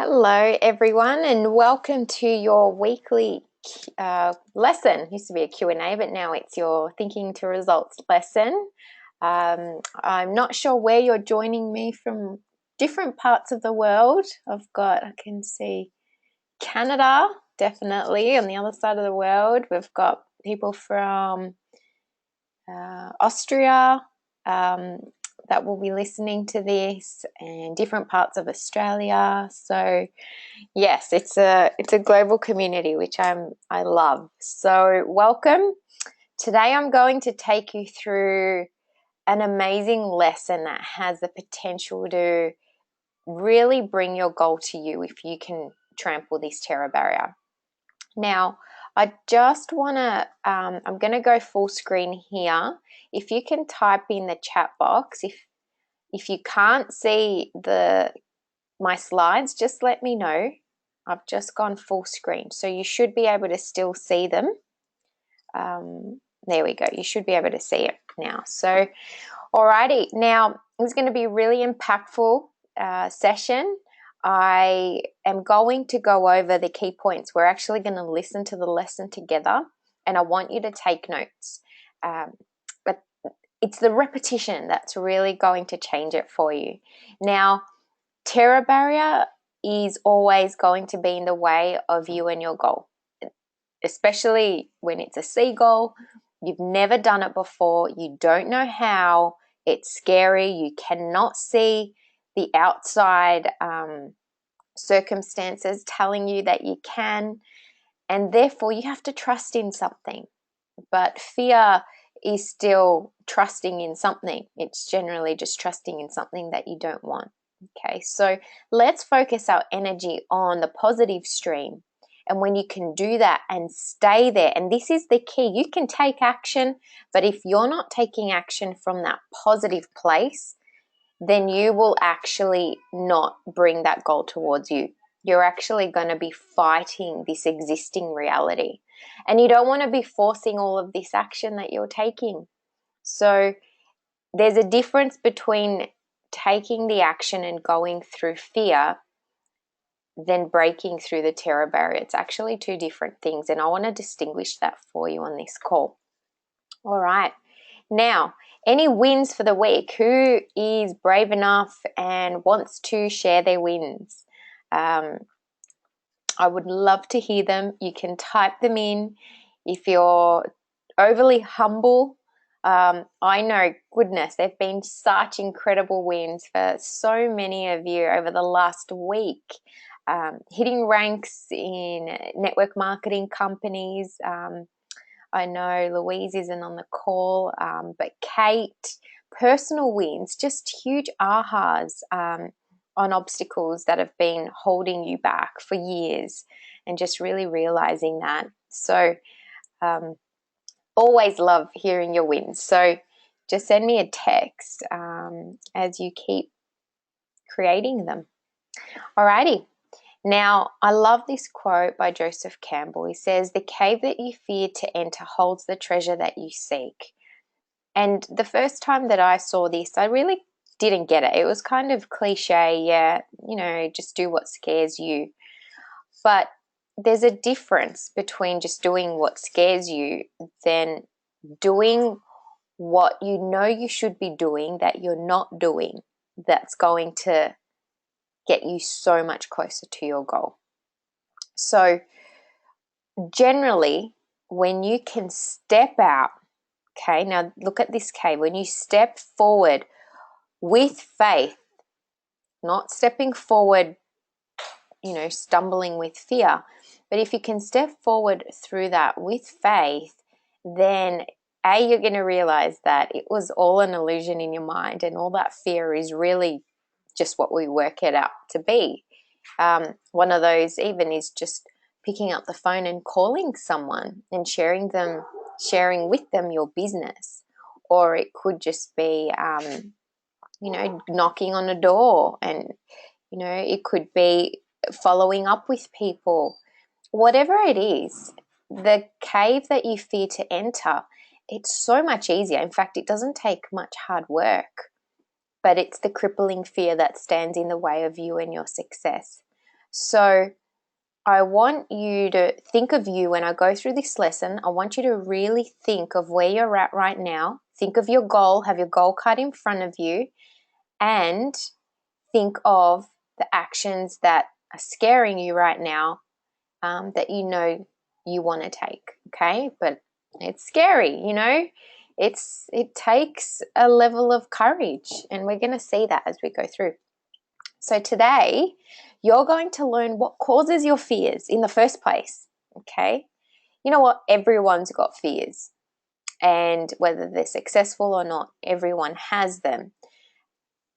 Hello, everyone, and welcome to your weekly lesson. It used to be a Q&A, but now it's your Thinking to Results lesson. I'm not sure where you're joining me from, different parts of the world. I can see Canada, definitely, on the other side of the world. We've got people from Austria, that will be listening to this, and different parts of Australia. So yes, it's a global community, which I love. So welcome. Today I'm going to take you through an amazing lesson that has the potential to really bring your goal to you if you can trample this terror barrier. Now, I just want to, I'm going to go full screen here. If you can type in the chat box, if you can't see my slides, just let me know. I've just gone full screen, so you should be able to still see them. There we go. You should be able to see it now. So, alrighty. Now, it's going to be a really impactful session. I am going to go over the key points. We're actually going to listen to the lesson together, and I want you to take notes. But it's the repetition that's really going to change it for you. Now, terror barrier is always going to be in the way of you and your goal, especially when it's a C goal. You've never done it before. You don't know how. It's scary. You cannot see the outside circumstances telling you that you can, and therefore you have to trust in something. But fear is still trusting in something. It's generally just trusting in something that you don't want. Okay, so let's focus our energy on the positive stream. And when you can do that and stay there, and this is the key, you can take action, but if you're not taking action from that positive place, then you will actually not bring that goal towards you. You're actually going to be fighting this existing reality. And you don't want to be forcing all of this action that you're taking. So there's a difference between taking the action and going through fear than breaking through the terror barrier. It's actually two different things, and I want to distinguish that for you on this call. All right. Now, any wins for the week? Who is brave enough and wants to share their wins? I would love to hear them. You can type them in. If you're overly humble, I know, goodness, there have been such incredible wins for so many of you over the last week. Hitting ranks in network marketing companies. I know Louise isn't on the call, but Kate, personal wins, just huge ahas on obstacles that have been holding you back for years, and just really realizing that. So always love hearing your wins. So just send me a text as you keep creating them. Alrighty. Now, I love this quote by Joseph Campbell. He says, "The cave that you fear to enter holds the treasure that you seek." And the first time that I saw this, I really didn't get it. It was kind of cliche, yeah, just do what scares you. But there's a difference between just doing what scares you than doing what you know you should be doing that you're not doing, that's going to get you so much closer to your goal. So generally, when you can step out, okay, now look at this cave, when you step forward with faith, not stepping forward, stumbling with fear, but if you can step forward through that with faith, then you're going to realize that it was all an illusion in your mind, and all that fear is really just what we work it out to be. One of those even is just picking up the phone and calling someone and sharing with them your business. Or it could just be, knocking on a door, and, it could be following up with people. Whatever it is, the cave that you fear to enter, it's so much easier. In fact, it doesn't take much hard work, but it's the crippling fear that stands in the way of you and your success. So I want you to think of you when I go through this lesson. I want you to really think of where you're at right now. Think of your goal, have your goal card in front of you, and think of the actions that are scaring you right now, that you know you want to take, okay? But it's scary, you know? It takes a level of courage, and we're going to see that as we go through. So today, you're going to learn what causes your fears in the first place, okay? You know what? Everyone's got fears, and whether they're successful or not, everyone has them.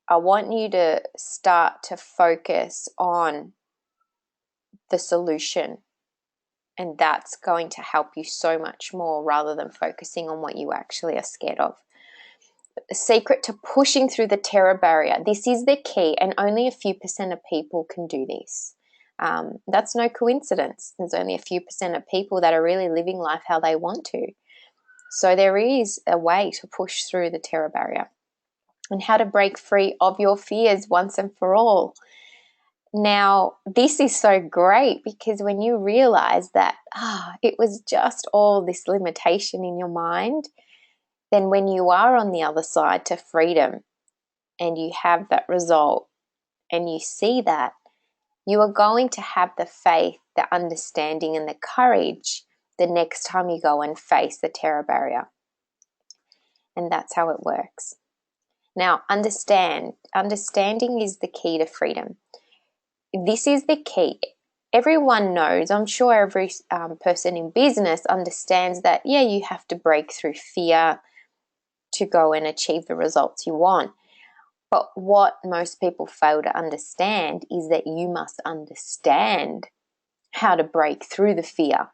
I want you to start to focus on the solution, and that's going to help you so much more rather than focusing on what you actually are scared of. The secret to pushing through the terror barrier. This is the key, and only a few % of people can do this. That's no coincidence. There's only a few % of people that are really living life how they want to. So there is a way to push through the terror barrier and how to break free of your fears once and for all. Now, this is so great because when you realize that it was just all this limitation in your mind, then when you are on the other side to freedom and you have that result and you see that, you are going to have the faith, the understanding, and the courage the next time you go and face the terror barrier. And that's how it works. Now, understanding is the key to freedom. This is the key. Everyone knows, I'm sure every person in business understands that, yeah, you have to break through fear to go and achieve the results you want. But what most people fail to understand is that you must understand how to break through the fear.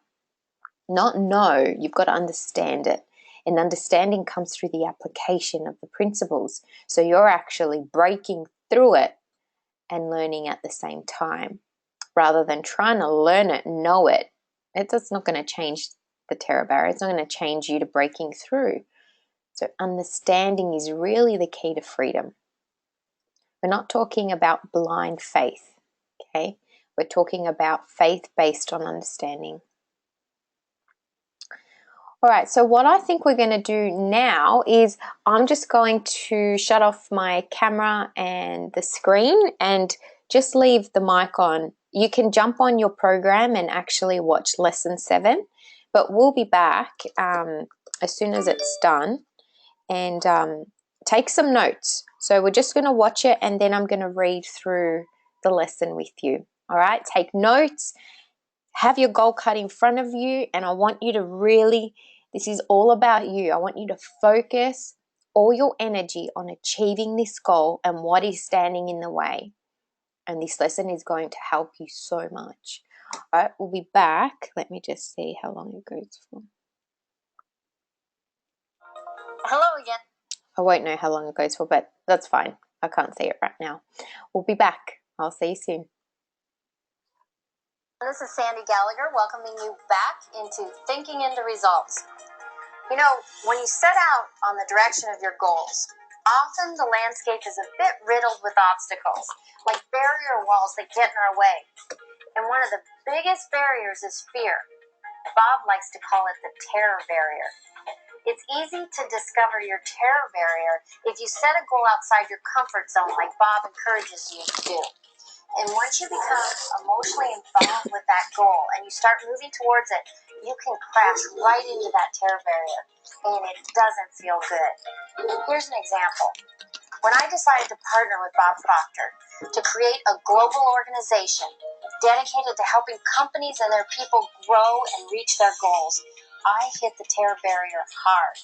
Not know, you've got to understand it. And understanding comes through the application of the principles. So you're actually breaking through it and learning at the same time, rather than trying to learn it, know it. It's not going to change the terror barrier. It's not going to change you to breaking through. So understanding is really the key to freedom. We're not talking about blind faith, okay? We're talking about faith based on understanding. All right, so what I think we're going to do now is I'm just going to shut off my camera and the screen and just leave the mic on. You can jump on your program and actually watch lesson 7, but we'll be back as soon as it's done, and take some notes. So we're just going to watch it, and then I'm going to read through the lesson with you. All right, take notes. Have your goal card in front of you, and I want you to really, this is all about you. I want you to focus all your energy on achieving this goal and what is standing in the way. And this lesson is going to help you so much. All right, we'll be back. Let me just see how long it goes for. Hello again. I won't know how long it goes for, but that's fine. I can't see it right now. We'll be back. I'll see you soon. This is Sandy Gallagher welcoming you back into Thinking into Results. You know, when you set out on the direction of your goals, often the landscape is a bit riddled with obstacles, like barrier walls that get in our way. And one of the biggest barriers is fear. Bob likes to call it the terror barrier. It's easy to discover your terror barrier if you set a goal outside your comfort zone, like Bob encourages you to do. And once you become emotionally involved with that goal and you start moving towards it, you can crash right into that terror barrier, and it doesn't feel good. Here's an example. When I decided to partner with Bob Proctor to create a global organization dedicated to helping companies and their people grow and reach their goals, I hit the terror barrier hard.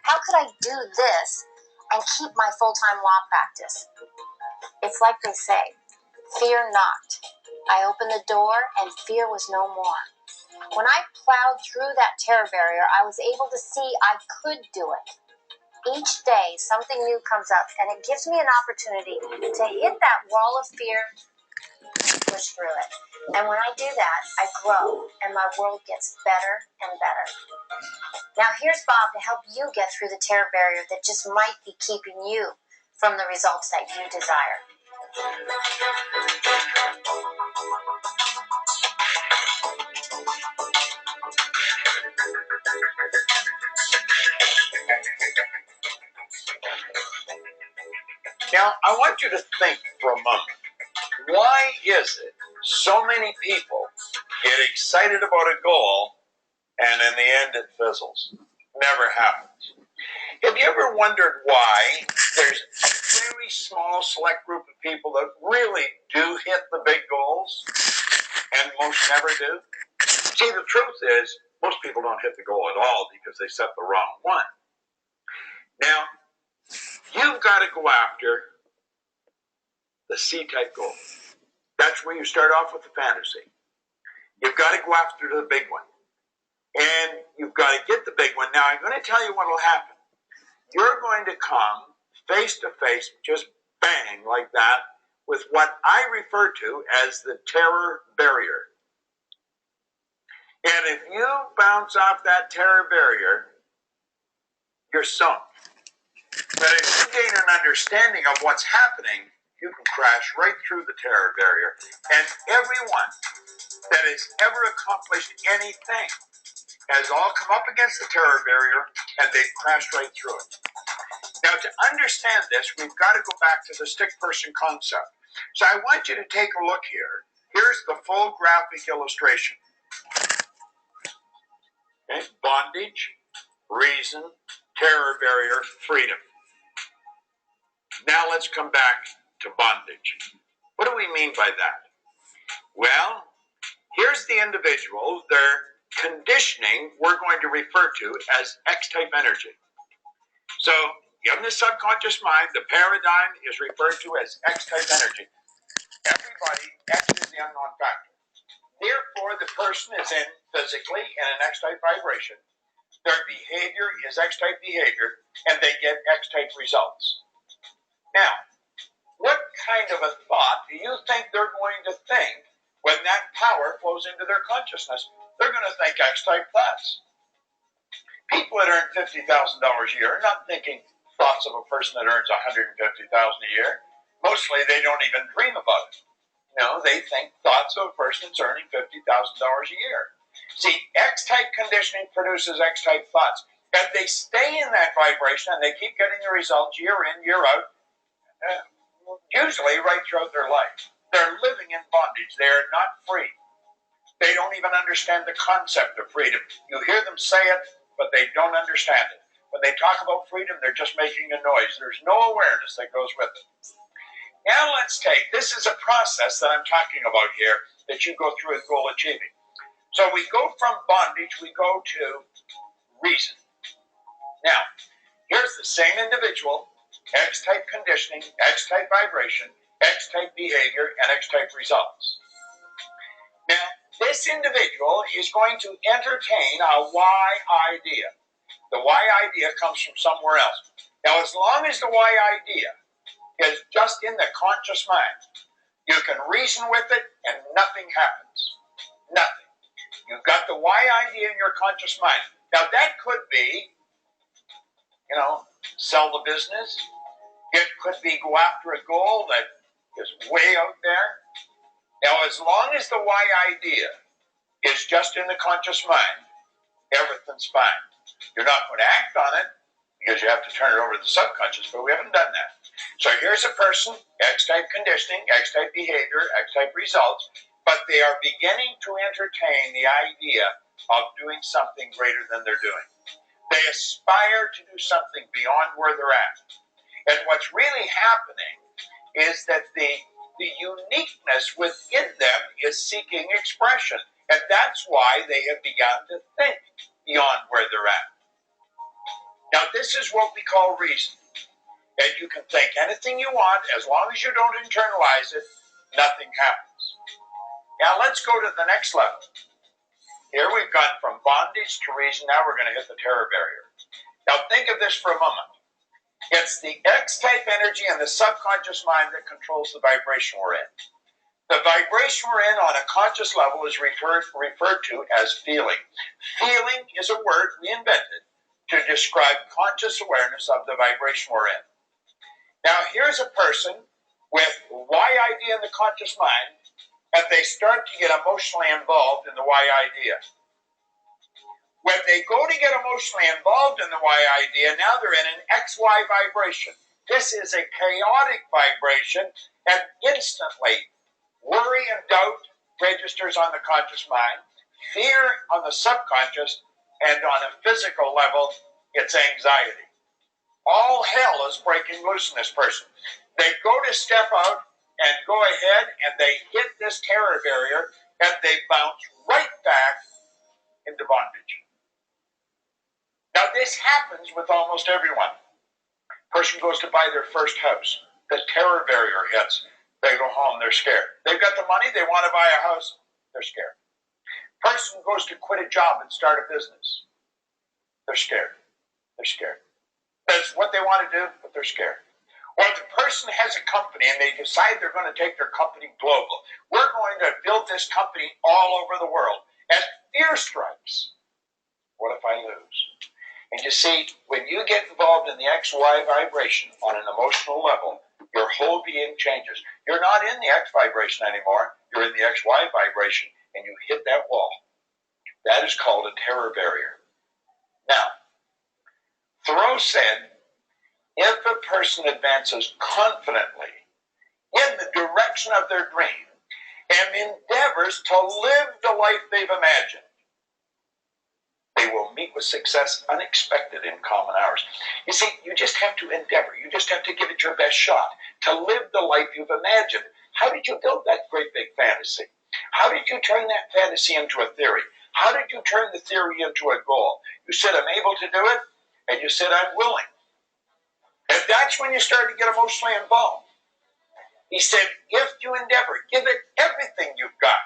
How could I do this and keep my full-time law practice? It's like they say, fear not. I opened the door and fear was no more. When I plowed through that terror barrier, I was able to see I could do it. Each day, something new comes up, and it gives me an opportunity to hit that wall of fear and push through it. And when I do that, I grow, and my world gets better and better. Now, here's Bob to help you get through the terror barrier that just might be keeping you from the results that you desire. Now, I want you to think for a moment. Why is it so many people get excited about a goal and in the end it fizzles? Never happens. Have you ever wondered why there's a very small select group of people that really do hit the big goals and most never do? See, the truth is most people don't hit the goal at all because they set the wrong one. Now, you've got to go after the C-type goal. That's where you start off with the fantasy. You've got to go after the big one. And you've got to get the big one. Now, I'm going to tell you what will happen. You're going to come face to face, just bang, like that, with what I refer to as the terror barrier. And if you bounce off that terror barrier, you're sunk. But if you gain an understanding of what's happening, you can crash right through the terror barrier. And everyone that has ever accomplished anything has all come up against the terror barrier and they've crashed right through it. Now, to understand this, we've got to go back to the stick person concept. So I want you to take a look here. Here's the full graphic illustration. Okay? Bondage, reason, terror barrier, freedom. Now let's come back to bondage. What do we mean by that? Well, here's the individual. Their conditioning we're going to refer to as X-type energy. So in the subconscious mind, the paradigm is referred to as X-type energy. Everybody, X is the unknown factor. Therefore, the person is in physically in an X-type vibration. Their behavior is X-type behavior, and they get X-type results. Now, what kind of a thought do you think they're going to think when that power flows into their consciousness? They're going to think X-type thoughts. People that earn $50,000 a year are not thinking thoughts of a person that earns $150,000 a year. Mostly, they don't even dream about it. No, they think thoughts of a person that's earning $50,000 a year. See, X-type conditioning produces X-type thoughts. And they stay in that vibration and they keep getting the results year in, year out, usually right throughout their life. They're living in bondage. They are not free. They don't even understand the concept of freedom. You hear them say it, but they don't understand it. When they talk about freedom, they're just making a noise. There's no awareness that goes with it. Now let's take, this is a process that I'm talking about here that you go through in goal achieving. So we go from bondage, we go to reason. Now, here's the same individual, X-type conditioning, X-type vibration, X-type behavior, and X-type results. Now, this individual is going to entertain a Y idea. The Y idea comes from somewhere else. Now, as long as the Y idea is just in the conscious mind, you can reason with it and nothing happens. Nothing. You've got the Y idea in your conscious mind. Now, that could be, sell the business. It could be go after a goal that is way out there. Now, as long as the Y idea is just in the conscious mind, everything's fine. You're not going to act on it because you have to turn it over to the subconscious, but we haven't done that. So here's a person, X-type conditioning, X-type behavior, X-type results, but they are beginning to entertain the idea of doing something greater than they're doing. They aspire to do something beyond where they're at. And what's really happening is that the uniqueness within them is seeking expression. And that's why they have begun to think beyond where they're at. Now, this is what we call reason. And you can think anything you want, as long as you don't internalize it, nothing happens. Now, let's go to the next level. Here we've gone from bondage to reason. Now we're going to hit the terror barrier. Now, think of this for a moment. It's the X-type energy in the subconscious mind that controls the vibration we're in. The vibration we're in on a conscious level is referred to as feeling. Feeling is a word we invented to describe conscious awareness of the vibration we're in. Now, here's a person with Y idea in the conscious mind, and they start to get emotionally involved in the Y idea. When they go to get emotionally involved in the Y idea, now they're in an XY vibration. This is a chaotic vibration, and instantly worry and doubt registers on the conscious mind, fear on the subconscious, and on a physical level, it's anxiety. All hell is breaking loose in this person. They go to step out and go ahead, and they hit this terror barrier, and they bounce right back into bondage. Now, this happens with almost everyone. Person goes to buy their first house. The terror barrier hits. They go home, they're scared. They've got the money, they want to buy a house, they're scared. Person goes to quit a job and start a business. They're scared. They're scared. That's what they want to do, but they're scared. Or if the person has a company and they decide they're going to take their company global. We're going to build this company all over the world. And fear strikes. What if I lose? And you see, when you get involved in the XY vibration on an emotional level, your whole being changes. You're not in the X vibration anymore. You're in the XY vibration, and you hit that wall. That is called a terror barrier. Now, Thoreau said, if a person advances confidently in the direction of their dream and endeavors to live the life they've imagined, they will meet with success unexpected in common hours. You see, you just have to endeavor. You just have to give it your best shot to live the life you've imagined. How did you build that great big fantasy? How did you turn that fantasy into a theory? How did you turn the theory into a goal? You said, I'm able to do it, and you said, I'm willing. And that's when you start to get emotionally involved. He said, if you endeavor, give it everything you've got.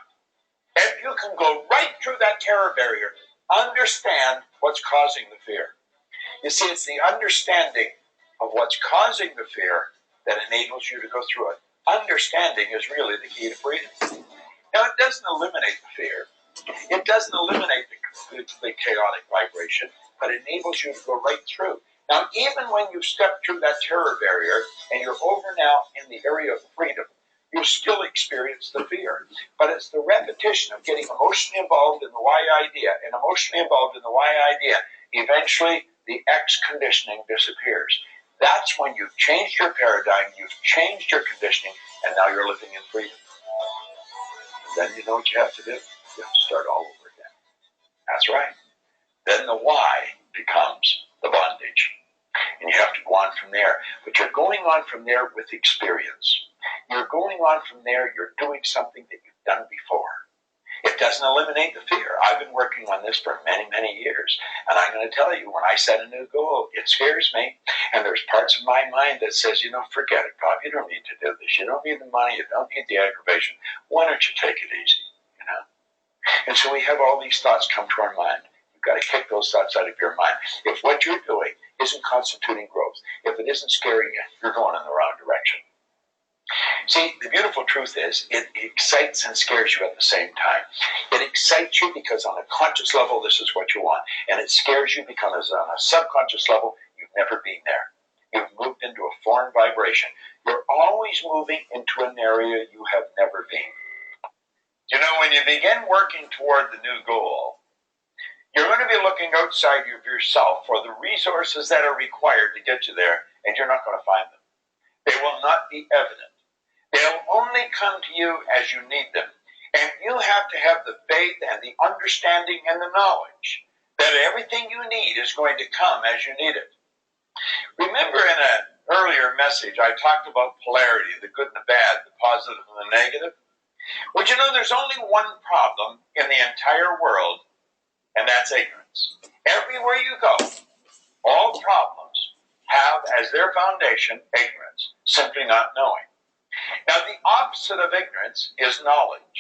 If you can go right through that terror barrier, understand what's causing the fear. You see, it's the understanding of what's causing the fear that enables you to go through it. Understanding is really the key to freedom. Now, it doesn't eliminate the fear. It doesn't eliminate the chaotic vibration, but it enables you to go right through. Now, even when you've stepped through that terror barrier and you're over now in the area of freedom, you'll still experience the fear. But it's the repetition of getting emotionally involved in the Y idea and emotionally involved in the Y idea. Eventually, the X conditioning disappears. That's when you've changed your paradigm, you've changed your conditioning, and now you're living in freedom. Then you know what you have to do? You have to start all over again. That's right. Then the Y becomes the bondage. And you have to go on from there. But you're going on from there with experience. You're going on from there, you're doing something that you've done before. It doesn't eliminate the fear. I've been working on this for many, many years. And I'm going to tell you, when I set a new goal, it scares me. And there's parts of my mind that says, forget it, Bob. You don't need to do this. You don't need the money. You don't need the aggravation. Why don't you take it easy, And so we have all these thoughts come to our mind. You've got to kick those thoughts out of your mind. If what you're doing isn't constituting growth, if it isn't scaring you, you're going in the wrong direction. See, the beautiful truth is it excites and scares you at the same time. It excites you because on a conscious level, this is what you want. And it scares you because on a subconscious level, you've never been there. You've moved into a foreign vibration. You're always moving into an area you have never been. When you begin working toward the new goal, you're going to be looking outside of yourself for the resources that are required to get you there, and you're not going to find them. They will not be evident. They'll only come to you as you need them. And you have to have the faith and the understanding and the knowledge that everything you need is going to come as you need it. Remember in an earlier message, I talked about polarity, the good and the bad, the positive and the negative. Well, there's only one problem in the entire world, and that's ignorance. Everywhere you go, all problems have as their foundation ignorance, simply not knowing. Now, the opposite of ignorance is knowledge.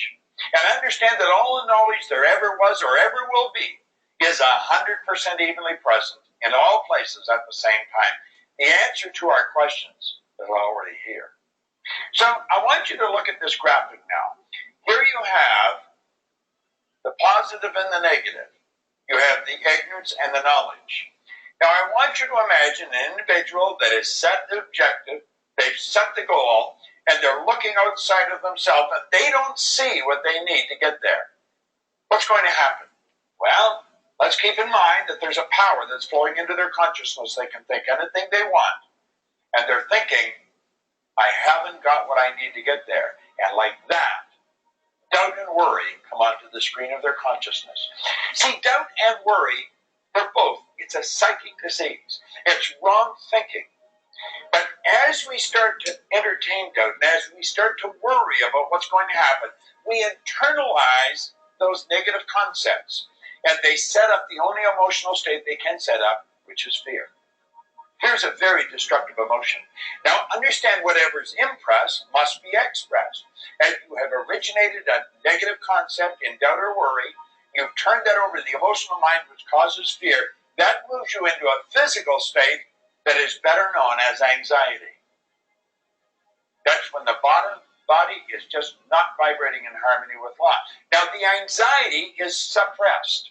And understand that all the knowledge there ever was or ever will be is 100% evenly present in all places at the same time. The answer to our questions is already here. So I want you to look at this graphic now. Here you have the positive and the negative. You have the ignorance and the knowledge. Now I want you to imagine an individual that has set the objective, they've set the goal, and they're looking outside of themselves and they don't see what they need to get there. What's going to happen? Well, let's keep in mind that there's a power that's flowing into their consciousness. They can think anything they want. and they're thinking, I haven't got what I need to get there. And like that, doubt and worry come onto the screen of their consciousness. See, doubt and worry, they're both. It's a psychic disease. It's wrong thinking. But as we start to entertain doubt, and as we start to worry about what's going to happen, we internalize those negative concepts. And they set up the only emotional state they can set up, which is fear. Here's a very destructive emotion. Now, understand whatever's impressed must be expressed. As you have originated a negative concept in doubt or worry, you've turned that over to the emotional mind, which causes fear. That moves you into a physical state that is better known as anxiety. That's when the body is just not vibrating in harmony with law. Now, the anxiety is suppressed.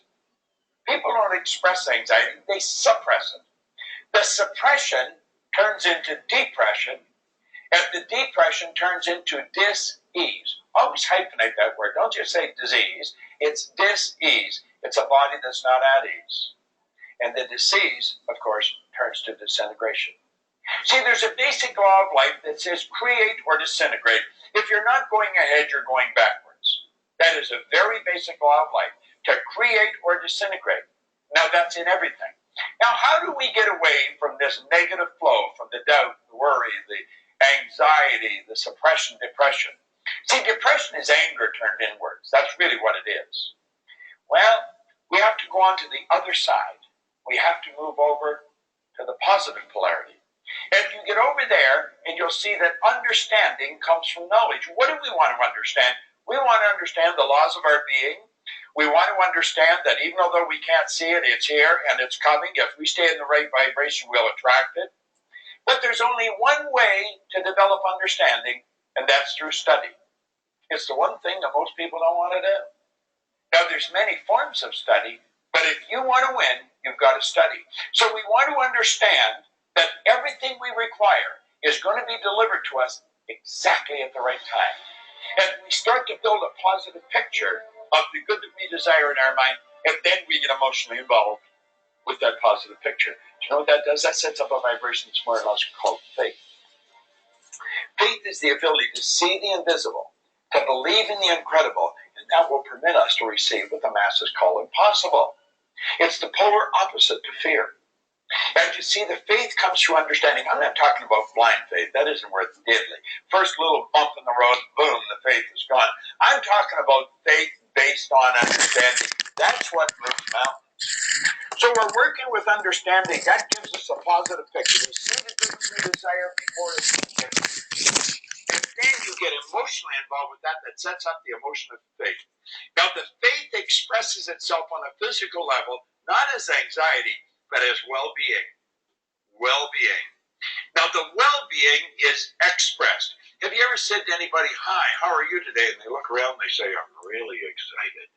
People don't express anxiety, they suppress it. The suppression turns into depression, and the depression turns into dis-ease. Always hyphenate that word. Don't just say disease. It's dis-ease. It's a body that's not at ease. And the disease, of course, turns to disintegration. See, there's a basic law of life that says create or disintegrate. If you're not going ahead, you're going backwards. That is a very basic law of life, to create or disintegrate. Now, that's in everything. Now, how do we get away from this negative flow, from the doubt, the worry, the anxiety, the suppression, depression? See, depression is anger turned inwards. That's really what it is. Well, we have to go on to the other side. We have to move over to the positive polarity. And you get over there, and you'll see that understanding comes from knowledge. What do we want to understand? We want to understand the laws of our being. We want to understand that even though we can't see it, it's here and it's coming. If we stay in the right vibration, we'll attract it. But there's only one way to develop understanding, and that's through study. It's the one thing that most people don't want to do. Now, there's many forms of study, but if you want to win, you've got to study. So we want to understand that everything we require is going to be delivered to us exactly at the right time. And we start to build a positive picture of the good that we desire in our mind, and then we get emotionally involved with that positive picture. Do you know what that does? That sets up a vibration that's more or less called faith. Faith is the ability to see the invisible, to believe in the incredible, and that will permit us to receive what the masses call impossible. It's the polar opposite to fear. And you see, the faith comes through understanding. I'm not talking about blind faith. That isn't worth diddly. First little bump in the road, boom, the faith is gone. I'm talking about faith based on understanding. That's what moves mountains. So we're working with understanding. That gives us a positive picture. We see the good we desire before it's given. And then you get emotionally involved with that. That sets up the emotion of faith. Now, the faith expresses itself on a physical level, not as anxiety, but as well-being. Well-being. Now, the well-being is expressed. Have you ever said to anybody, hi, how are you today? And they look around and they say, I'm really excited.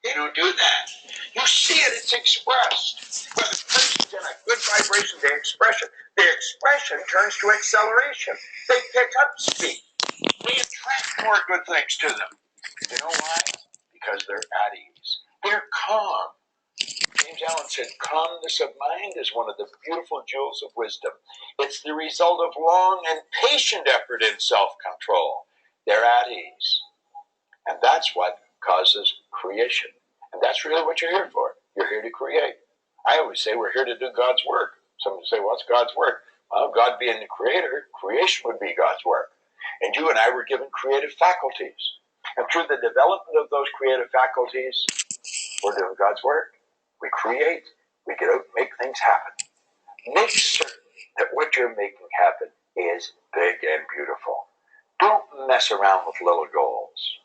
They don't do that. You see it, it's expressed. When the person's in a good vibration, the expression turns to acceleration. They pick up speed. They attract more good things to them. You know why? Because they're at ease. They're calm. James Allen said, calmness of mind is one of the beautiful jewels of wisdom. It's the result of long and patient effort in self-control. They're at ease. And that's what causes creation. And that's really what you're here for. You're here to create. I always say we're here to do God's work. Some say, what's God's work? Well, God being the creator, creation would be God's work. And you and I were given creative faculties. And through the development of those creative faculties, we're doing God's work. We create. We get out and make things happen. Make certain that what you're making happen is big and beautiful. Don't mess around with little goals.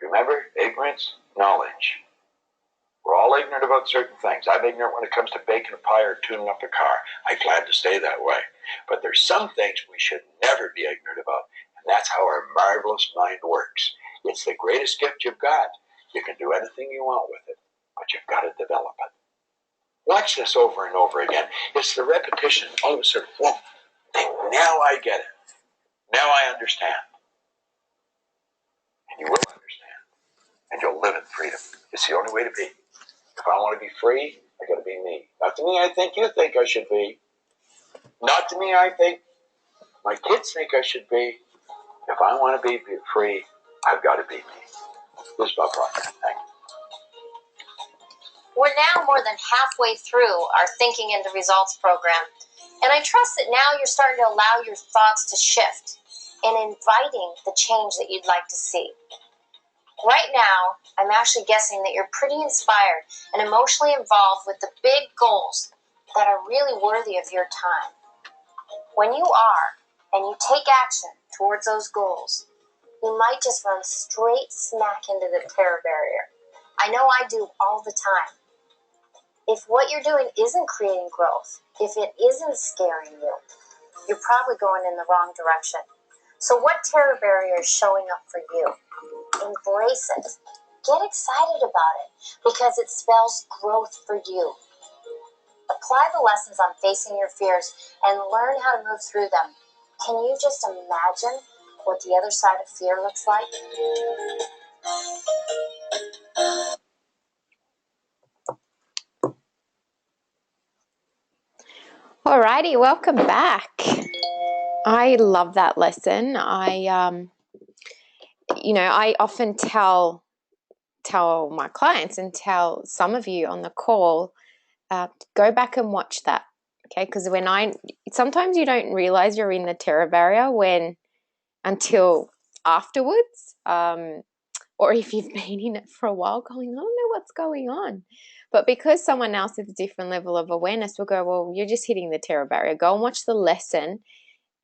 Remember, ignorance, knowledge. We're all ignorant about certain things. I'm ignorant when it comes to baking a pie or tuning up a car. I'm glad to stay that way. But there's some things we should never be ignorant about, and that's how our marvelous mind works. It's the greatest gift you've got. You can do anything you want with it, but you've got to develop it. Watch this over and over again. It's the repetition. All of a sudden, whoa, now I get it. Now I understand. And you will understand. And you'll live in freedom. It's the only way to be. If I want to be free, I got to be me. Not the me I think you think I should be. Not to me, I think. My kids think I should be. If I want to be free, I've got to be me. This is Bob Proctor. Thank you. We're now more than halfway through our Thinking into Results program, and I trust that now you're starting to allow your thoughts to shift and inviting the change that you'd like to see. Right now, I'm actually guessing that you're pretty inspired and emotionally involved with the big goals that are really worthy of your time. When you are, and you take action towards those goals, you might just run straight smack into the terror barrier. I know I do all the time. If what you're doing isn't creating growth, if it isn't scaring you, you're probably going in the wrong direction. So what terror barrier is showing up for you? Embrace it. Get excited about it because it spells growth for you. Apply the lessons on facing your fears and learn how to move through them. Can you just imagine what the other side of fear looks like? Alrighty, welcome back. I love that lesson. I often tell my clients and tell some of you on the call, go back and watch that. Okay, because sometimes you don't realize you're in the terror barrier until afterwards, or if you've been in it for a while going, I don't know what's going on. But because someone else has a different level of awareness will go, well, you're just hitting the terror barrier. Go and watch the lesson,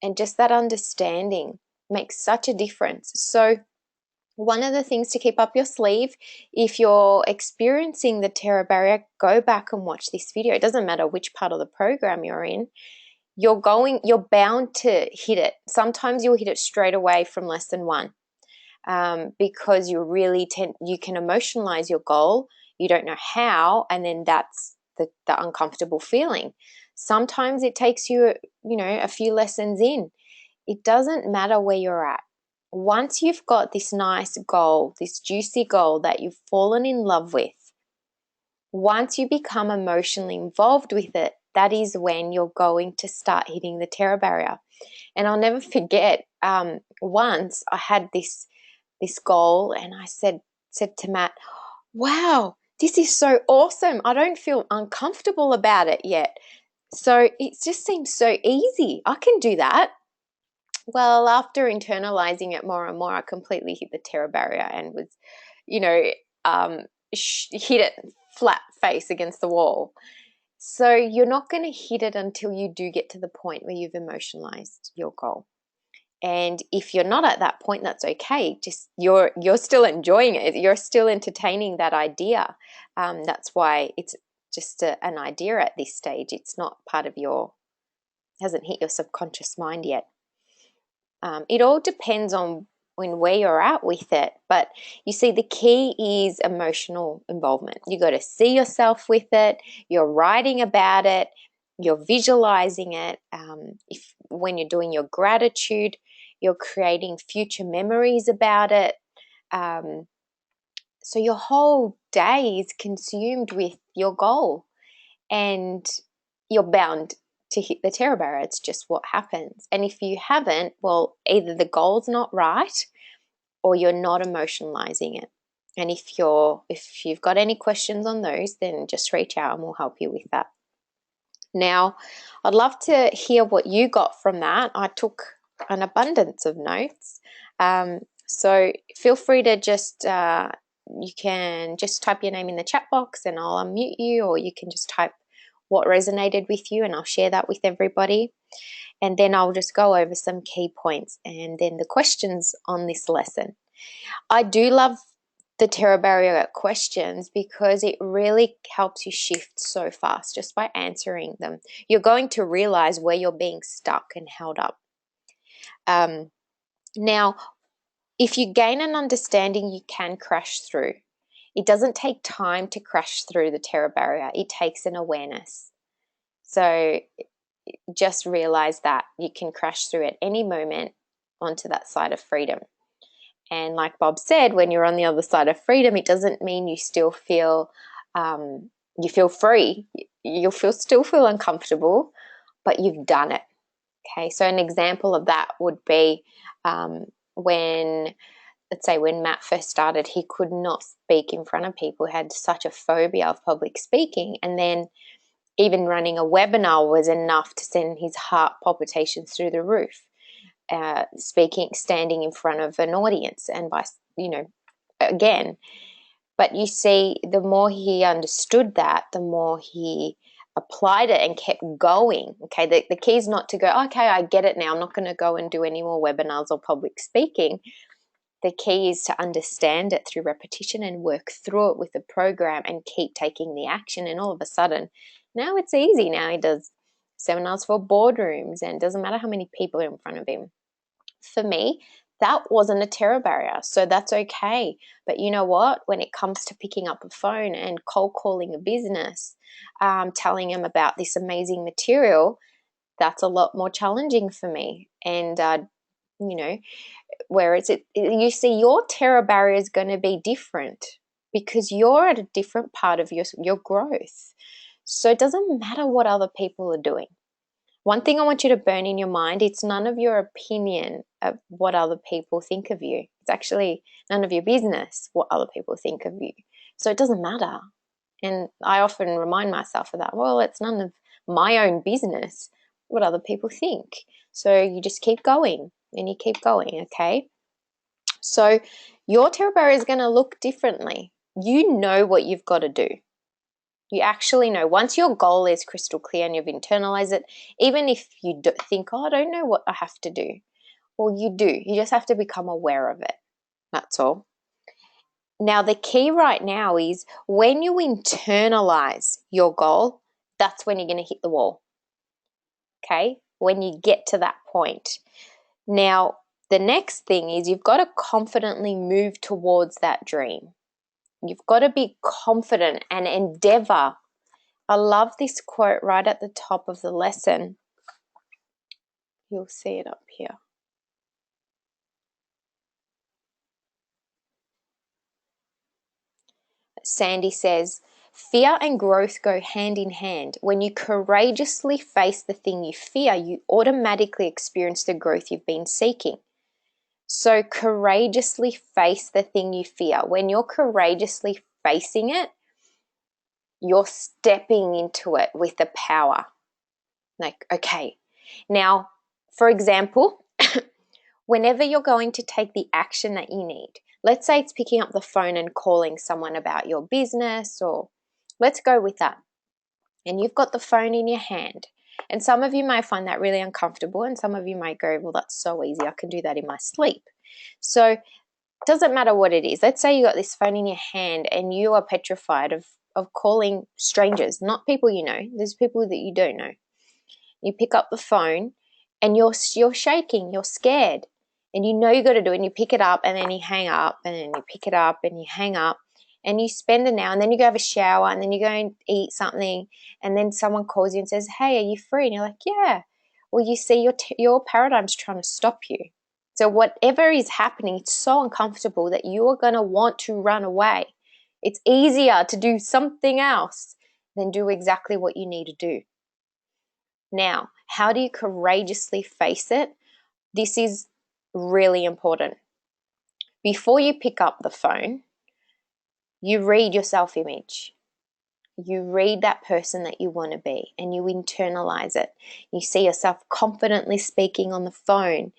and just that understanding makes such a difference. So one of the things to keep up your sleeve, if you're experiencing the terror barrier, go back and watch this video. It doesn't matter which part of the program you're in. You're bound to hit it. Sometimes you'll hit it straight away from lesson 1, because you can emotionalize your goal. You don't know how, and then that's the uncomfortable feeling. Sometimes it takes you, a few lessons in. It doesn't matter where you're at. Once you've got this nice goal, this juicy goal that you've fallen in love with, once you become emotionally involved with it, that is when you're going to start hitting the terror barrier. And I'll never forget, once I had this goal, and I said to Matt, wow, this is so awesome. I don't feel uncomfortable about it yet. So it just seems so easy. I can do that. Well, after internalizing it more and more, I completely hit the terror barrier and was, hit it flat face against the wall. So you're not going to hit it until you do get to the point where you've emotionalized your goal. And if you're not at that point, that's okay. Just you're still enjoying it. You're still entertaining that idea. That's why it's just an idea at this stage. It's not part of hasn't hit your subconscious mind yet. It all depends on where you're at with it. But you see, the key is emotional involvement. You got to see yourself with it. You're writing about it. You're visualizing it. When you're doing your gratitude, you're creating future memories about it. So your whole day is consumed with your goal, and you're bound to hit the terror barrier. It's just what happens. And if you haven't, well, either the goal's not right or you're not emotionalizing it. And if you've got any questions on those, then just reach out and we'll help you with that. Now, I'd love to hear what you got from that. I took an abundance of notes. So feel free to you can just type your name in the chat box and I'll unmute you, or you can just type what resonated with you and I'll share that with everybody. And then I'll just go over some key points and then the questions on this lesson. I do love the terror barrier questions because it really helps you shift so fast just by answering them. You're going to realize where you're being stuck and held up. Now, if you gain an understanding, you can crash through. It doesn't take time to crash through the terror barrier. It takes an awareness. So just realize that you can crash through at any moment onto that side of freedom. And like Bob said, when you're on the other side of freedom, it doesn't mean you still feel you feel free. You'll still feel uncomfortable, but you've done it. Okay, so an example of that would be when, let's say, when Matt first started, he could not speak in front of people, he had such a phobia of public speaking, and then even running a webinar was enough to send his heart palpitations through the roof. Standing in front of an audience, and by, again, but you see, the more he understood that, the more he applied it and kept going. Okay, the key is not to go, okay, I get it now, I'm not going to go and do any more webinars or public speaking. The key is to understand it through repetition and work through it with the program and keep taking the action. And all of a sudden, now it's easy. Now he does seminars for boardrooms, and it doesn't matter how many people are in front of him. For me, that wasn't a terror barrier, so that's okay. But you know what? When it comes to picking up a phone and cold calling a business, telling them about this amazing material, that's a lot more challenging for me. And, whereas you see, your terror barrier is going to be different because you're at a different part of your growth. So it doesn't matter what other people are doing. One thing I want you to burn in your mind, it's none of your opinion of what other people think of you. It's actually none of your business what other people think of you. So it doesn't matter. And I often remind myself of that. Well, it's none of my own business what other people think. So you just keep going and you keep going, okay? So your terror barrier is going to look differently. You know what you've got to do. You actually know. Once your goal is crystal clear and you've internalized it, even if you think, oh, I don't know what I have to do. Well, you do. You just have to become aware of it. That's all. Now, the key right now is when you internalize your goal, that's when you're going to hit the wall. Okay? When you get to that point. Now, the next thing is you've got to confidently move towards that dream. You've got to be confident and endeavor. I love this quote right at the top of the lesson. You'll see it up here. Sandy says, fear and growth go hand in hand. When you courageously face the thing you fear, you automatically experience the growth you've been seeking. So courageously face the thing you fear. When you're courageously facing it, you're stepping into it with the power. Like, okay. Now, for example, whenever you're going to take the action that you need, let's say it's picking up the phone and calling someone about your business, or let's go with that. And you've got the phone in your hand. And some of you might find that really uncomfortable, and some of you might go, well, that's so easy. I can do that in my sleep. So it doesn't matter what it is. Let's say you got this phone in your hand and you are petrified of calling strangers, not people you know. There's people that you don't know. You pick up the phone and you're shaking, you're scared, and you know you got to do it, and you pick it up and then you hang up, and then you pick it up and you hang up, and you spend an hour, and then you go have a shower, and then you go and eat something, and then someone calls you and says, hey, are you free? And you're like, yeah. Well, you see, your paradigm's trying to stop you. So whatever is happening, it's so uncomfortable that you are going to want to run away. It's easier to do something else than do exactly what you need to do. Now, how do you courageously face it? This is really important. Before you pick up the phone, you read your self-image. You read that person that you want to be, and you internalize it. You see yourself confidently speaking on the phone,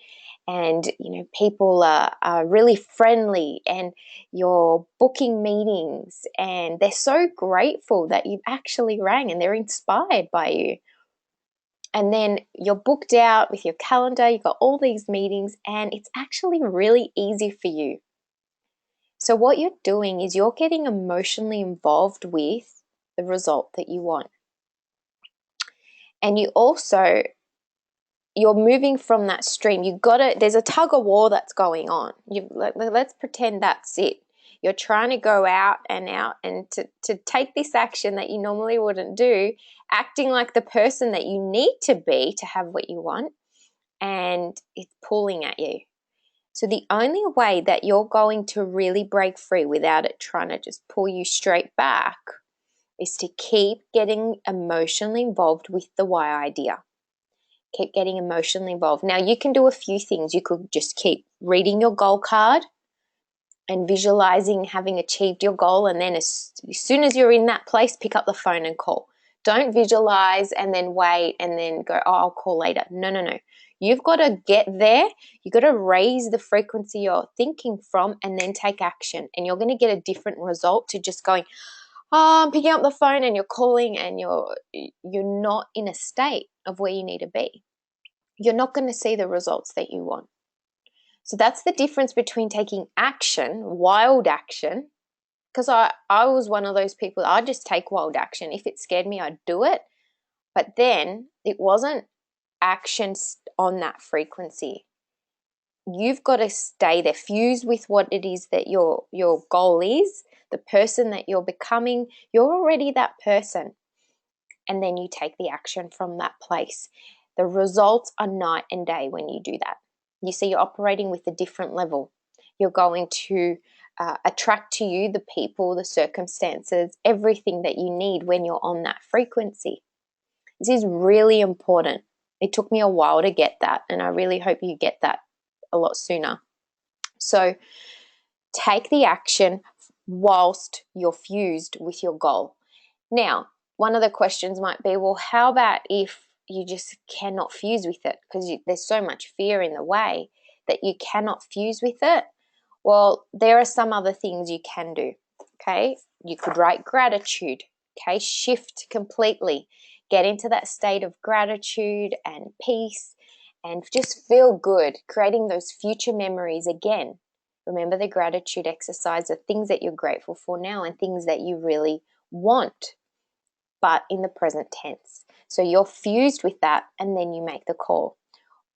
and people are really friendly, and you're booking meetings, and they're so grateful that you've actually rang, and they're inspired by you. And then you're booked out with your calendar, you've got all these meetings, and it's actually really easy for you. So what you're doing is you're getting emotionally involved with the result that you want. And you're moving from that stream. There's a tug of war that's going on. Let's pretend that's it. You're trying to go out and to take this action that you normally wouldn't do, acting like the person that you need to be to have what you want, and it's pulling at you. So the only way that you're going to really break free without it trying to just pull you straight back is to keep getting emotionally involved with the why idea. Keep getting emotionally involved. Now, you can do a few things. You could just keep reading your goal card and visualizing having achieved your goal, and then as soon as you're in that place, pick up the phone and call. Don't visualize and then wait and then go, oh, I'll call later. No. You've got to get there. You've got to raise the frequency you're thinking from and then take action. And you're going to get a different result to just going, oh, I'm picking up the phone, and you're calling, and you're not in a state of where you need to be. You're not going to see the results that you want. So that's the difference between taking action, wild action, because I was one of those people, I'd just take wild action. If it scared me, I'd do it. But then it wasn't action on that frequency. You've got to stay there, fuse with what it is that your goal is, the person that you're becoming. You're already that person. And then you take the action from that place. The results are night and day when you do that. You see, you're operating with a different level. You're going to attract to you the people, the circumstances, everything that you need when you're on that frequency. This is really important. It took me a while to get that, and I really hope you get that a lot sooner. So take the action whilst you're fused with your goal. Now, one of the questions might be, well, how about if you just cannot fuse with it because there's so much fear in the way that you cannot fuse with it? Well, there are some other things you can do, okay? You could write gratitude, okay? Shift completely. Get into that state of gratitude and peace and just feel good, creating those future memories again. Remember the gratitude exercise of things that you're grateful for now and things that you really want, but in the present tense. So you're fused with that, and then you make the call.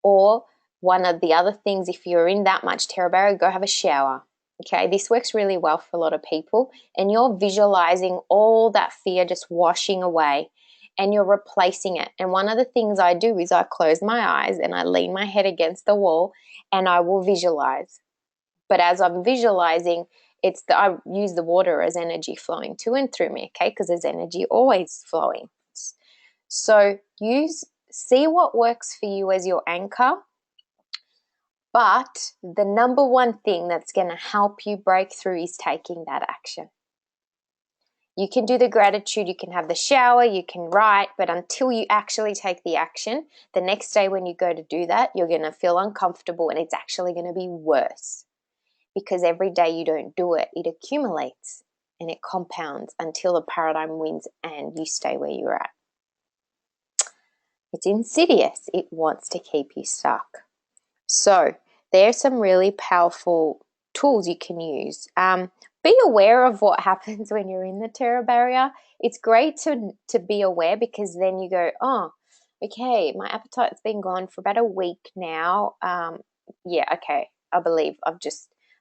Or one of the other things, if you're in that much terror barrier, go have a shower. Okay, this works really well for a lot of people, and you're visualizing all that fear just washing away, and you're replacing it. And one of the things I do is I close my eyes and I lean my head against the wall, and I will visualize. But as I'm visualizing, I use the water as energy flowing to and through me, okay? Because there's energy always flowing. So see what works for you as your anchor. But the number one thing that's going to help you break through is taking that action. You can do the gratitude, you can have the shower, you can write, but until you actually take the action, the next day when you go to do that, you're going to feel uncomfortable, and it's actually going to be worse. Because every day you don't do it, it accumulates and it compounds until the paradigm wins and you stay where you're at. It's insidious. It wants to keep you stuck. So there's some really powerful tools you can use. Be aware of what happens when you're in the terror barrier. It's great to be aware, because then you go, oh, okay, my appetite's been gone for about a week now. Yeah, okay, I believe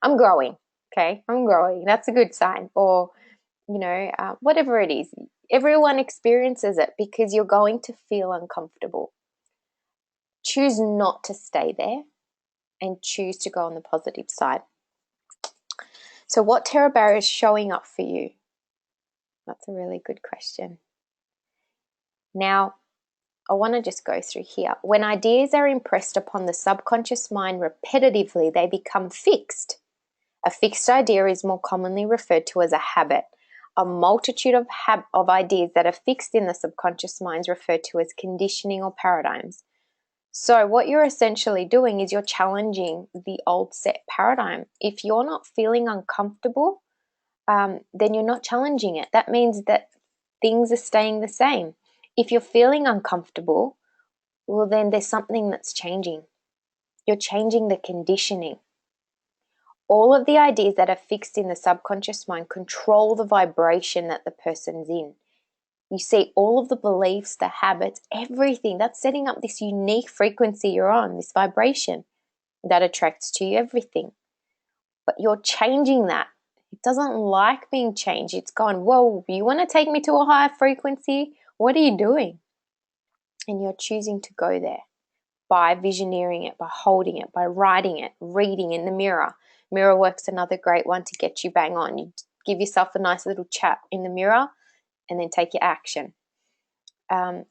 I'm growing, okay? I'm growing. That's a good sign. Or, whatever it is. Everyone experiences it because you're going to feel uncomfortable. Choose not to stay there and choose to go on the positive side. So what terror barrier is showing up for you? That's a really good question. Now, I want to just go through here. When ideas are impressed upon the subconscious mind repetitively, they become fixed. A fixed idea is more commonly referred to as a habit. A multitude of ideas that are fixed in the subconscious mind is referred to as conditioning or paradigms. So what you're essentially doing is you're challenging the old set paradigm. If you're not feeling uncomfortable, then you're not challenging it. That means that things are staying the same. If you're feeling uncomfortable, well, then there's something that's changing. You're changing the conditioning. All of the ideas that are fixed in the subconscious mind control the vibration that the person's in. You see, all of the beliefs, the habits, everything, that's setting up this unique frequency you're on, this vibration that attracts to you everything. But you're changing that. It doesn't like being changed. It's gone, whoa, you want to take me to a higher frequency? What are you doing? And you're choosing to go there by visioneering it, by holding it, by writing it, reading in the mirror. Mirror work's another great one to get you bang on. You give yourself a nice little chat in the mirror and then take your action.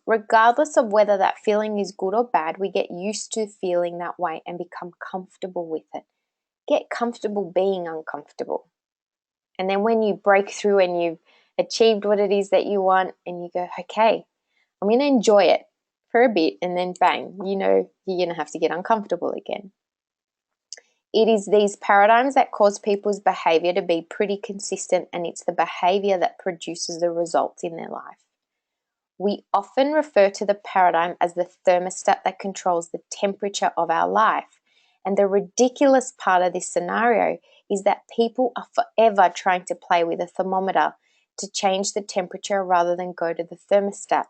regardless of whether that feeling is good or bad, we get used to feeling that way and become comfortable with it. Get comfortable being uncomfortable. And then when you break through and you've achieved what it is that you want and you go, okay, I'm going to enjoy it for a bit, and then bang, you know you're going to have to get uncomfortable again. It is these paradigms that cause people's behavior to be pretty consistent, and it's the behavior that produces the results in their life. We often refer to the paradigm as the thermostat that controls the temperature of our life. And the ridiculous part of this scenario is that people are forever trying to play with a thermometer to change the temperature rather than go to the thermostat.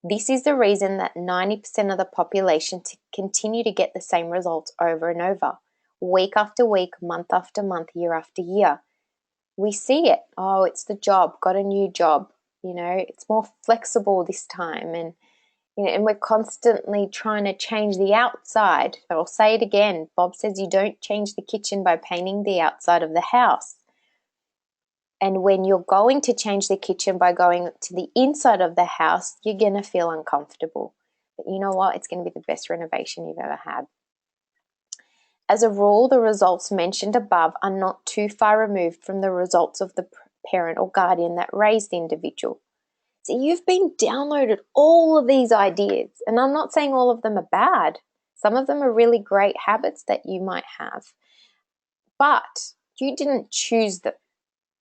This is the reason that 90% of the population continue to get the same results over and over, week after week, month after month, year after year. We see it. Oh, it's the job, got a new job. You know, it's more flexible this time, and and we're constantly trying to change the outside. I'll say it again. Bob says you don't change the kitchen by painting the outside of the house. And when you're going to change the kitchen by going to the inside of the house, you're going to feel uncomfortable. But you know what? It's going to be the best renovation you've ever had. As a rule, the results mentioned above are not too far removed from the results of the parent or guardian that raised the individual. So you've been downloaded all of these ideas, and I'm not saying all of them are bad. Some of them are really great habits that you might have, but you didn't choose them.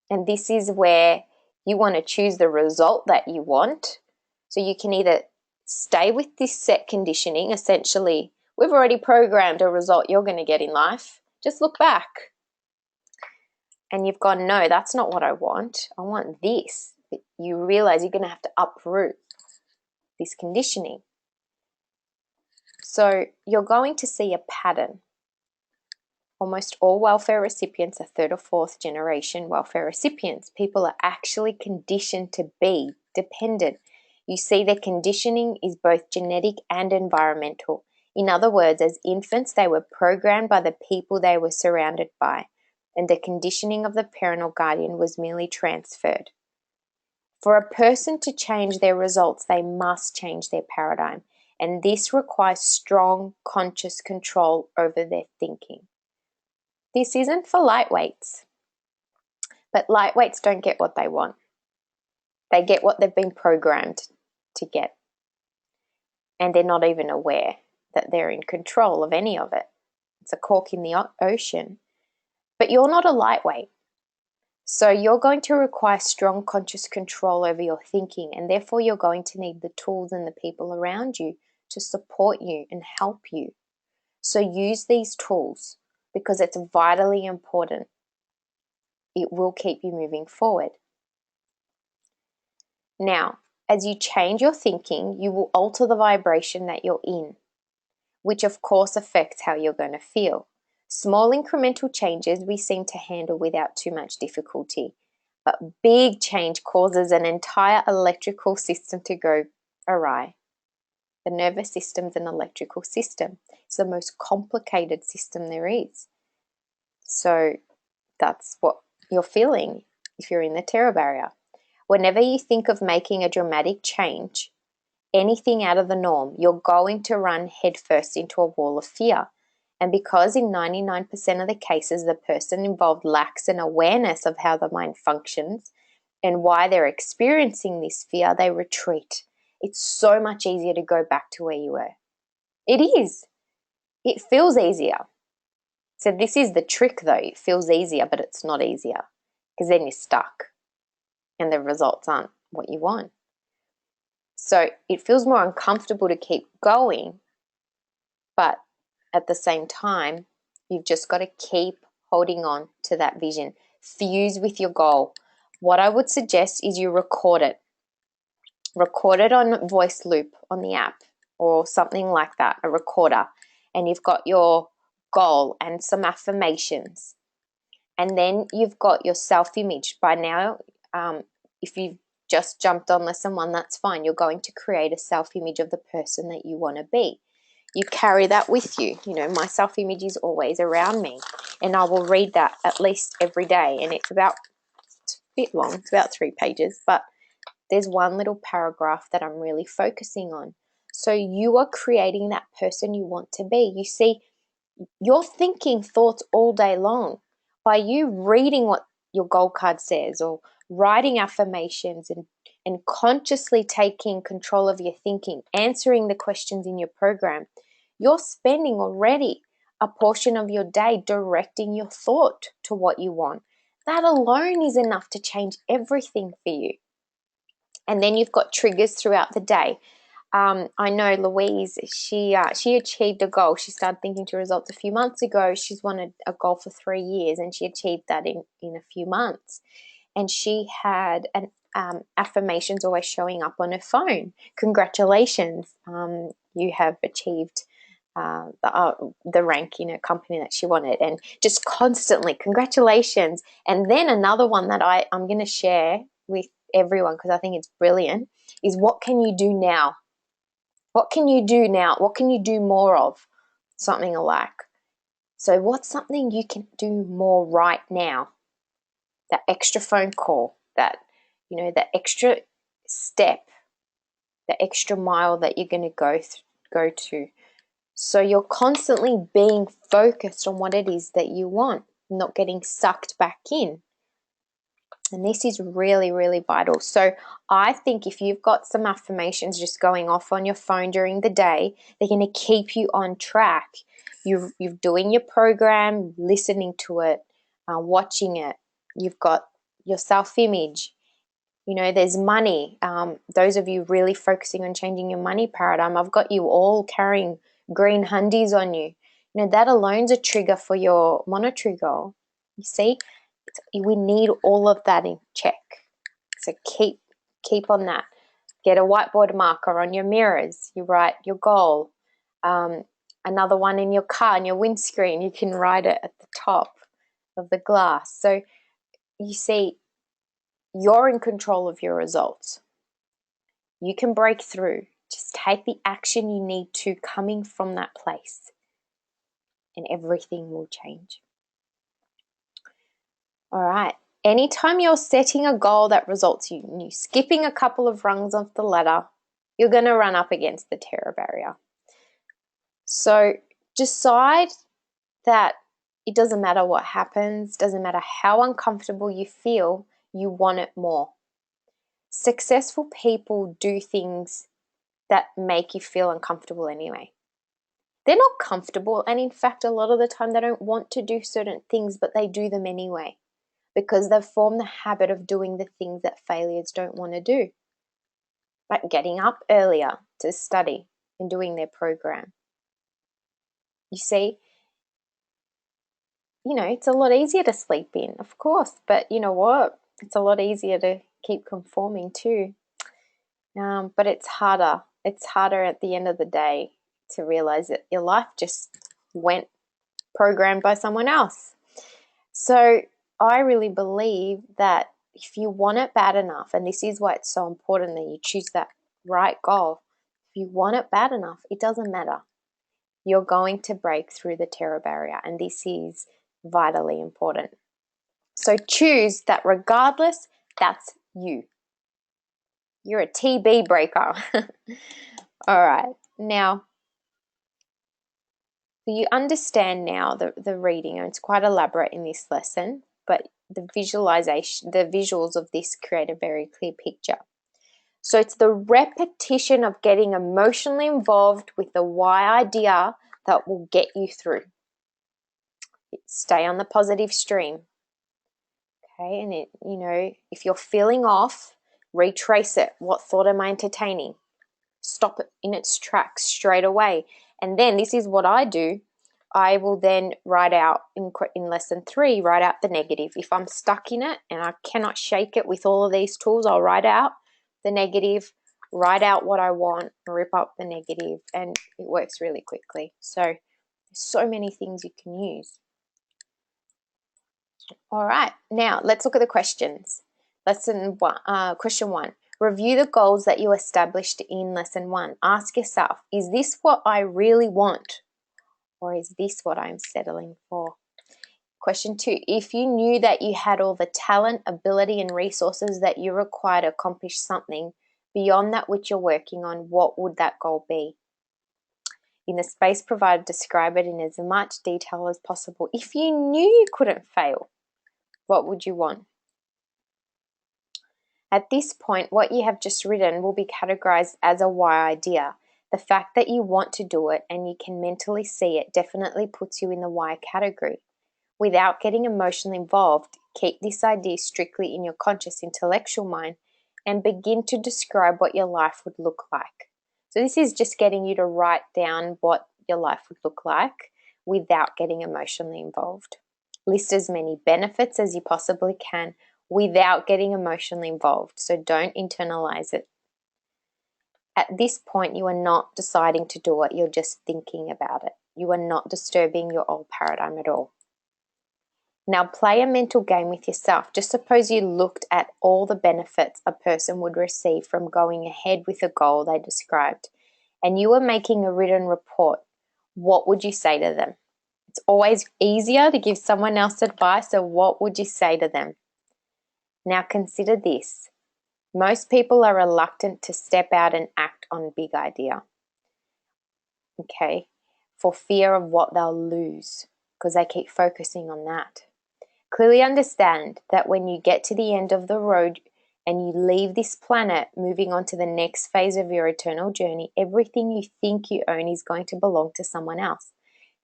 And this is where you want to choose the result that you want. So you can either stay with this set conditioning, essentially, we've already programmed a result you're going to get in life. Just look back. And you've gone, no, that's not what I want. I want this. But you realize you're going to have to uproot this conditioning. So you're going to see a pattern. Almost all welfare recipients are third or fourth generation welfare recipients. People are actually conditioned to be dependent. You see, their conditioning is both genetic and environmental. In other words, as infants, they were programmed by the people they were surrounded by, and the conditioning of the parent or guardian was merely transferred. For a person to change their results, they must change their paradigm, and this requires strong, conscious control over their thinking. This isn't for lightweights, but lightweights don't get what they want. They get what they've been programmed to get, and they're not even aware that they're in control of any of it. It's a cork in the ocean. But you're not a lightweight. So you're going to require strong conscious control over your thinking, and therefore you're going to need the tools and the people around you to support you and help you. So use these tools because it's vitally important. It will keep you moving forward. Now, as you change your thinking, you will alter the vibration that you're in, which of course affects how you're going to feel. Small incremental changes we seem to handle without too much difficulty, but big change causes an entire electrical system to go awry. The nervous system is an electrical system. It's the most complicated system there is. So that's what you're feeling if you're in the terror barrier. Whenever you think of making a dramatic change, anything out of the norm, you're going to run headfirst into a wall of fear. And because in 99% of the cases, the person involved lacks an awareness of how the mind functions and why they're experiencing this fear, they retreat. It's so much easier to go back to where you were. It is. It feels easier. So this is the trick though. It feels easier, but it's not easier because then you're stuck and the results aren't what you want. So it feels more uncomfortable to keep going, but at the same time, you've just got to keep holding on to that vision. Fuse with your goal. What I would suggest is you record it. Record it on voice loop on the app or something like that, a recorder. And you've got your goal and some affirmations. And then you've got your self-image. By now, if you've just jumped on lesson 1, that's fine. You're going to create a self-image of the person that you want to be. You carry that with you. You know, my self-image is always around me, and I will read that at least every day. And it's a bit long. It's about 3 pages, but there's one little paragraph that I'm really focusing on. So you are creating that person you want to be. You see, you're thinking thoughts all day long. By you reading what your goal card says or writing affirmations and consciously taking control of your thinking, answering the questions in your program, you're spending already a portion of your day directing your thought to what you want. That alone is enough to change everything for you. And then you've got triggers throughout the day. I know Louise, she achieved a goal. She started thinking to results a few months ago. She's wanted a goal for 3 years, and she achieved that in a few months. And she had an affirmations always showing up on her phone. Congratulations, you have achieved the rank in a company that she wanted, and just constantly congratulations. And then another one that I'm going to share with everyone because I think it's brilliant is, what can you do now? What can you do now? What can you do more of? Something alike. So what's something you can do more right now? That extra phone call, that, that extra step, the extra mile that you're going to go to. So you're constantly being focused on what it is that you want, not getting sucked back in. And this is really, really vital. So I think if you've got some affirmations just going off on your phone during the day, they're going to keep you on track. You're doing your program, listening to it, watching it. You've got your self-image. There's money. Those of you really focusing on changing your money paradigm, I've got you all carrying green hundies on you. That alone's a trigger for your monetary goal. You see? We need all of that in check. So keep on that. Get a whiteboard marker on your mirrors. You write your goal. Another one in your car, in your windscreen. You can write it at the top of the glass. So you see, you're in control of your results. You can break through. Just take the action you need to coming from that place, and everything will change. All right. Anytime you're setting a goal that results in you skipping a couple of rungs off the ladder, you're going to run up against the terror barrier. So decide that it doesn't matter what happens, doesn't matter how uncomfortable you feel, you want it more. Successful people do things that make you feel uncomfortable anyway. They're not comfortable, and in fact, a lot of the time they don't want to do certain things, but they do them anyway, because they've formed the habit of doing the things that failures don't want to do, like getting up earlier to study and doing their program. You see, it's a lot easier to sleep in, of course, but you know what? It's a lot easier to keep conforming too. But it's harder. It's harder at the end of the day to realize that your life just went programmed by someone else. So I really believe that if you want it bad enough, and this is why it's so important that you choose that right goal, if you want it bad enough, it doesn't matter. You're going to break through the terror barrier, and this is vitally important. So choose that regardless, that's you. You're a TB breaker. All right. Now, you understand now the reading, and it's quite elaborate in this lesson, but the visualization, the visuals of this create a very clear picture. So it's the repetition of getting emotionally involved with the why idea that will get you through. Stay on the positive stream. Okay, and if you're feeling off, retrace it. What thought am I entertaining? Stop it in its tracks straight away. And then this is what I do. I will then write out in lesson 3, write out the negative. If I'm stuck in it and I cannot shake it with all of these tools, I'll write out the negative, write out what I want, rip up the negative, and it works really quickly. So there's so many things you can use. All right, now let's look at the questions. Question 1. Review the goals that you established in lesson 1. Ask yourself, is this what I really want? Or is this what I'm settling for? Question 2, if you knew that you had all the talent, ability, and resources that you require to accomplish something beyond that which you're working on, what would that goal be? In the space provided, describe it in as much detail as possible. If you knew you couldn't fail, what would you want? At this point, what you have just written will be categorized as a why idea. The fact that you want to do it and you can mentally see it definitely puts you in the why category. Without getting emotionally involved, keep this idea strictly in your conscious intellectual mind and begin to describe what your life would look like. So this is just getting you to write down what your life would look like without getting emotionally involved. List as many benefits as you possibly can without getting emotionally involved. So don't internalize it. At this point, you are not deciding to do it. You're just thinking about it. You are not disturbing your old paradigm at all. Now play a mental game with yourself. Just suppose you looked at all the benefits a person would receive from going ahead with a goal they described, and you were making a written report. What would you say to them? It's always easier to give someone else advice, so what would you say to them? Now consider this. Most people are reluctant to step out and act on a big idea, okay, for fear of what they'll lose, because they keep focusing on that. Clearly understand that when you get to the end of the road and you leave this planet, moving on to the next phase of your eternal journey, everything you think you own is going to belong to someone else.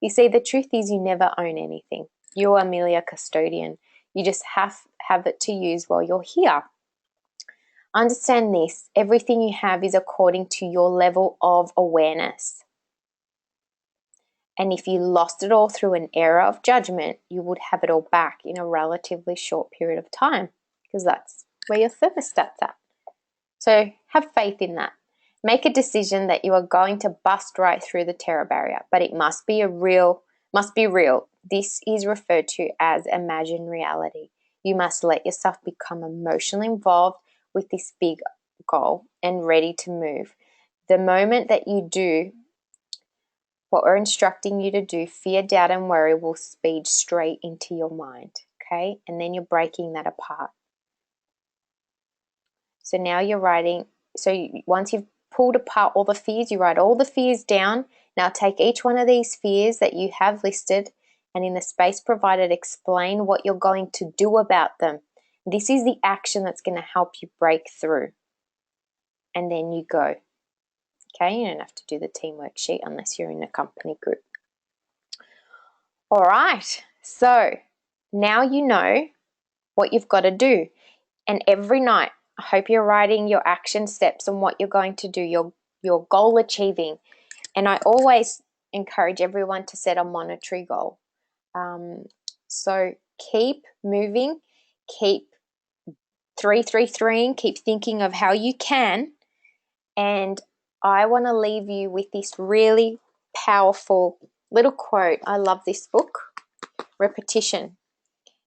You see, the truth is you never own anything. You are merely a custodian. You just have it to use while you're here. Understand this, everything you have is according to your level of awareness. And if you lost it all through an error of judgment, you would have it all back in a relatively short period of time, because that's where your thermostat's at. So have faith in that. Make a decision that you are going to bust right through the terror barrier, but it must be real. This is referred to as imagined reality. You must let yourself become emotionally involved with this big goal and ready to move. The moment that you do what we're instructing you to do, fear, doubt, and worry will speed straight into your mind, okay? And then you're breaking that apart. So now you're writing, once you've pulled apart all the fears, you write all the fears down. Now take each one of these fears that you have listed and in the space provided, explain what you're going to do about them. This is the action that's going to help you break through. And then you go. Okay, you don't have to do the teamwork sheet unless you're in a company group. All right, so now you know what you've got to do. And every night, I hope you're writing your action steps on what you're going to do, your goal achieving. And I always encourage everyone to set a monetary goal. So keep moving, keep 333ing, keep thinking of how you can. And I want to leave you with this really powerful little quote. I love this book, Repetition.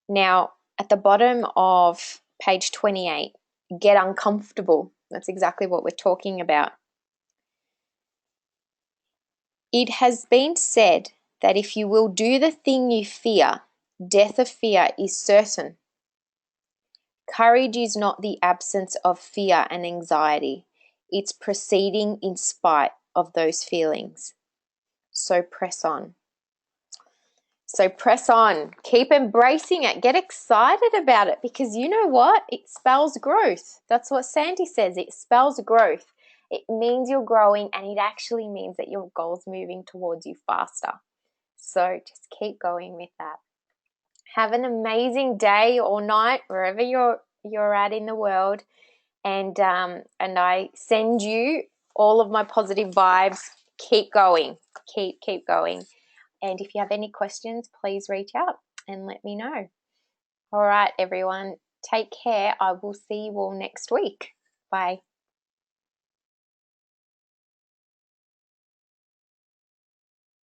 Now, at the bottom of page 28, get uncomfortable. That's exactly what we're talking about. It has been said that if you will do the thing you fear, death of fear is certain. Courage is not the absence of fear and anxiety. It's proceeding in spite of those feelings. So press on. So press on. Keep embracing it. Get excited about it, because you know what? It spells growth. That's what Sandy says. It spells growth. It means you're growing, and it actually means that your goal's moving towards you faster. So just keep going with that. Have an amazing day or night wherever you're at in the world, and I send you all of my positive vibes. Keep going. Keep going. And if you have any questions, please reach out and let me know. All right, everyone, take care. I will see you all next week. Bye.